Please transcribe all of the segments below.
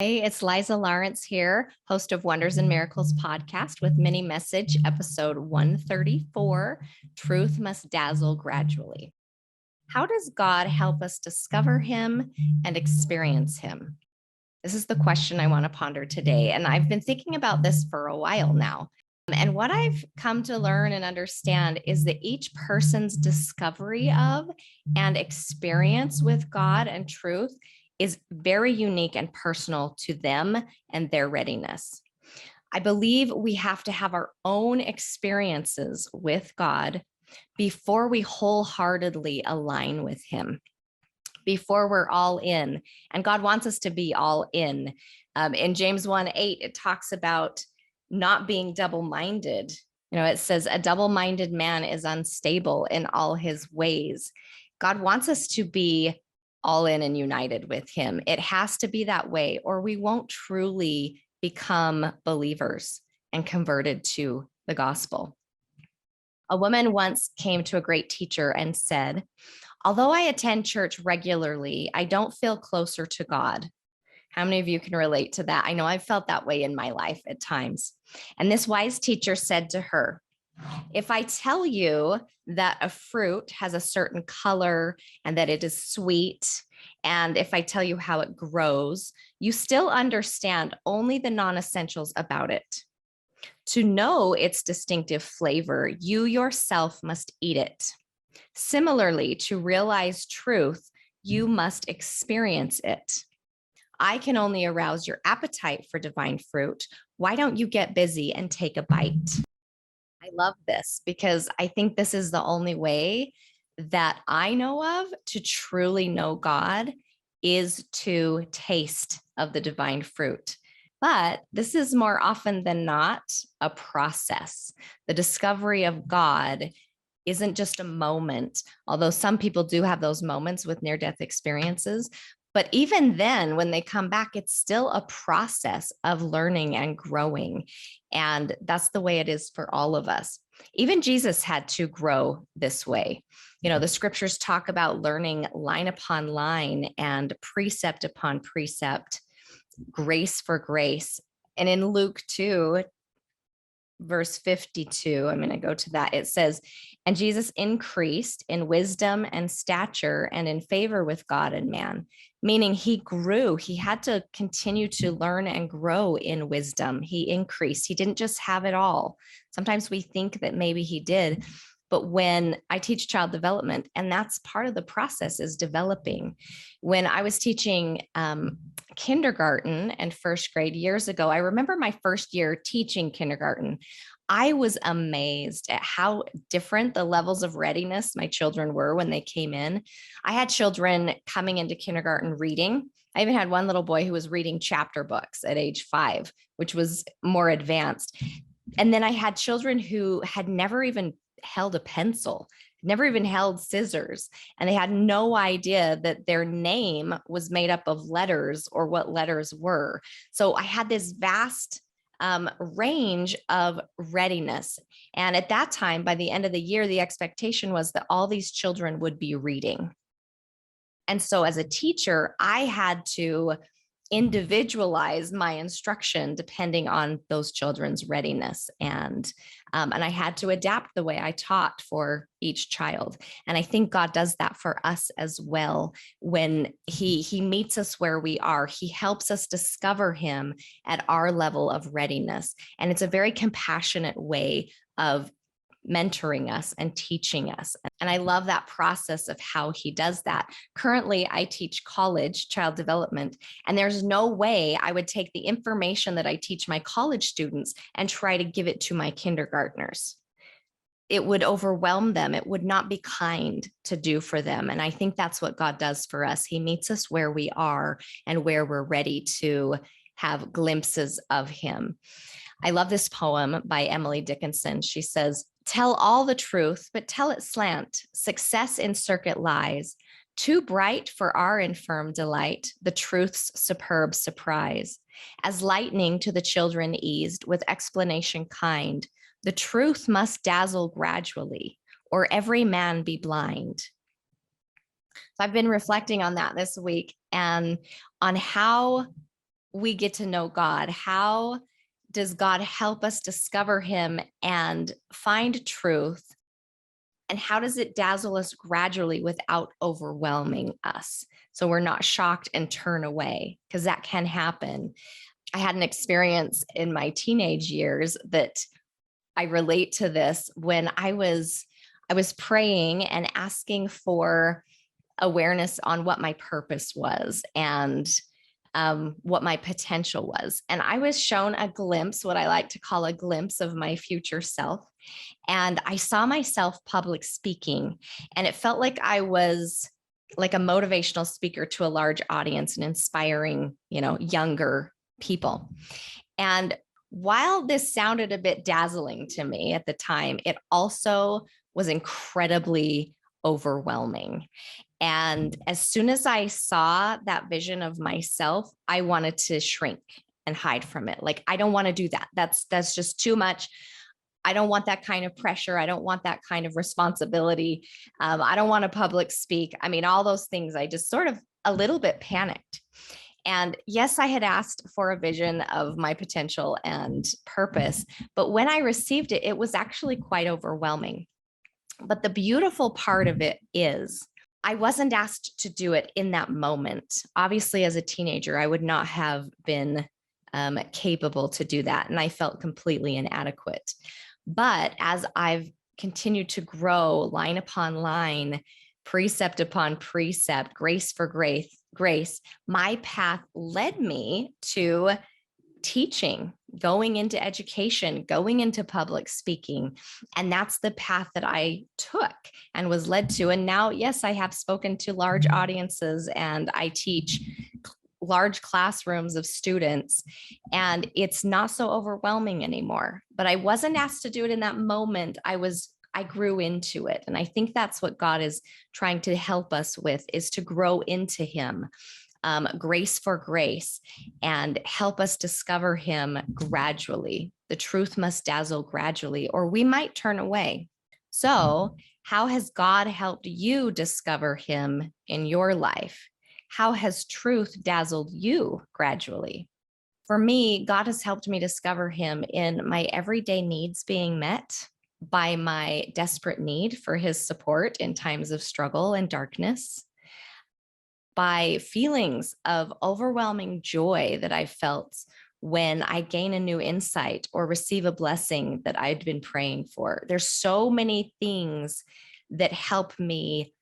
Hey, it's Liza Lawrence here, host of Wonders and Miracles podcast with mini message episode 134, Truth Must Dazzle Gradually. How does God help us discover him and experience him? This is the question I want to ponder today. And I've been thinking about this for a while now. And what I've come to learn and understand is that each person's discovery of and experience with God and truth is very unique and personal to them and their readiness. I believe we have to have our own experiences with God before we wholeheartedly align with him, before we're all in. And God wants us to be all in. In James 1:8, it talks about not being double-minded. It says a double-minded man is unstable in all his ways. God wants us to be all in and united with him. It has to be that way, or we won't truly become believers and converted to the gospel. A woman once came to a great teacher and said, "Although I attend church regularly, I don't feel closer to God." How many of you can relate to that? I know I've felt that way in my life at times. And this wise teacher said to her, "If I tell you that a fruit has a certain color and that it is sweet, and if I tell you how it grows, you still understand only the non-essentials about it. To know its distinctive flavor, you yourself must eat it. Similarly, to realize truth, you must experience it. I can only arouse your appetite for divine fruit. Why don't you get busy and take a bite?" I love this because I think this is the only way that I know of to truly know God is to taste of the divine fruit. But this is more often than not a process. The discovery of God isn't just a moment, although some people do have those moments with near-death experiences. But even then, when they come back, it's still a process of learning and growing. And that's the way it is for all of us. Even Jesus had to grow this way. The scriptures talk about learning line upon line and precept upon precept, grace for grace. And in Luke 2, verse 52, I'm going to go to that. It says, "And Jesus increased in wisdom and stature and in favor with God and man," meaning he grew. He had to continue to learn and grow in wisdom. He increased. He didn't just have it all. Sometimes we think that maybe he did. But when I teach child development, and that's part of the process is developing. When I was teaching kindergarten and first grade years ago, I remember my first year teaching kindergarten. I was amazed at how different the levels of readiness my children were when they came in. I had children coming into kindergarten reading. I even had one little boy who was reading chapter books at age 5, which was more advanced. And then I had children who had never even held a pencil, never even held scissors, and they had no idea that their name was made up of letters or what letters were. So I had this vast range of readiness. And at that time, by the end of the year, the expectation was that all these children would be reading. And so as a teacher, I had to individualize my instruction depending on those children's readiness. And I had to adapt the way I taught for each child. And I think God does that for us as well. When he meets us where we are, he helps us discover him at our level of readiness. And it's a very compassionate way of mentoring us and teaching us. And I love that process of how he does that. Currently, I teach college child development, and there's no way I would take the information that I teach my college students and try to give it to my kindergartners. It would overwhelm them. It would not be kind to do for them. And I think that's what God does for us. He meets us where we are and where we're ready to have glimpses of him. I love this poem by Emily Dickenson. She says, "Tell all the truth, but tell it slant. Success in circuit lies. Too bright for our infirm delight, the truth's superb surprise. As lightning to the children eased, with explanation kind, the truth must dazzle gradually, or every man be blind." So I've been reflecting on that this week and on how we get to know God? How does God help us discover him and find truth? And how does it dazzle us gradually without overwhelming us? So we're not shocked and turn away, because that can happen. I had an experience in my teenage years that I relate to this when I was praying and asking for awareness on what my purpose was and what my potential was. And I was shown a glimpse, what I like to call a glimpse of my future self. And I saw myself public speaking, and it felt like I was like a motivational speaker to a large audience and inspiring, younger people. And while this sounded a bit dazzling to me at the time, it also was incredibly overwhelming. And as soon as I saw that vision of myself, I wanted to shrink and hide from it. Like, I don't want to do that. That's just too much. I don't want that kind of pressure. I don't want that kind of responsibility. I don't want to public speak. I mean, all those things. I just sort of a little bit panicked. And yes, I had asked for a vision of my potential and purpose, but when I received it, it was actually quite overwhelming. But the beautiful part of it is I wasn't asked to do it in that moment. Obviously, as a teenager, I would not have been capable to do that. And I felt completely inadequate. But as I've continued to grow line upon line, precept upon precept, grace for grace, my path led me to teaching, going into education, going into public speaking. And that's the path that I took and was led to. And now, yes, I have spoken to large audiences and I teach large classrooms of students, and it's not so overwhelming anymore. But I wasn't asked to do it in that moment. I grew into it. And I think that's what God is trying to help us with, is to grow into him, grace for grace, and help us discover him gradually. The truth must dazzle gradually, or we might turn away. So, how has God helped you discover him in your life? How has truth dazzled you gradually? For me, God has helped me discover him in my everyday needs being met, by my desperate need for his support in times of struggle and darkness, by feelings of overwhelming joy that I felt when I gain a new insight or receive a blessing that I'd been praying for. There's so many things that help me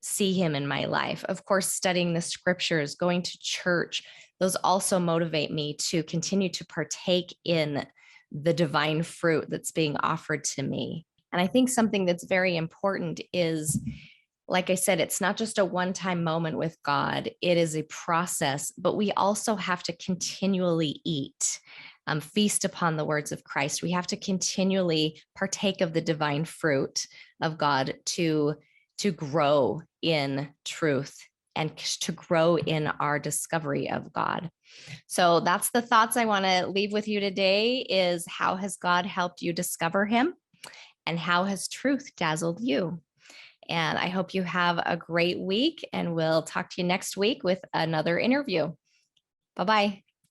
see him in my life. Of course, studying the scriptures, going to church, those also motivate me to continue to partake in the divine fruit that's being offered to me. And I think something that's very important is, like I said, it's not just a one-time moment with God. It is a process, but we also have to continually eat, feast upon the words of Christ. We have to continually partake of the divine fruit of God to grow in truth and to grow in our discovery of God. So that's the thoughts I want to leave with you today, is how has God helped you discover him, and how has truth dazzled you? And I hope you have a great week, and we'll talk to you next week with another interview. Bye-bye.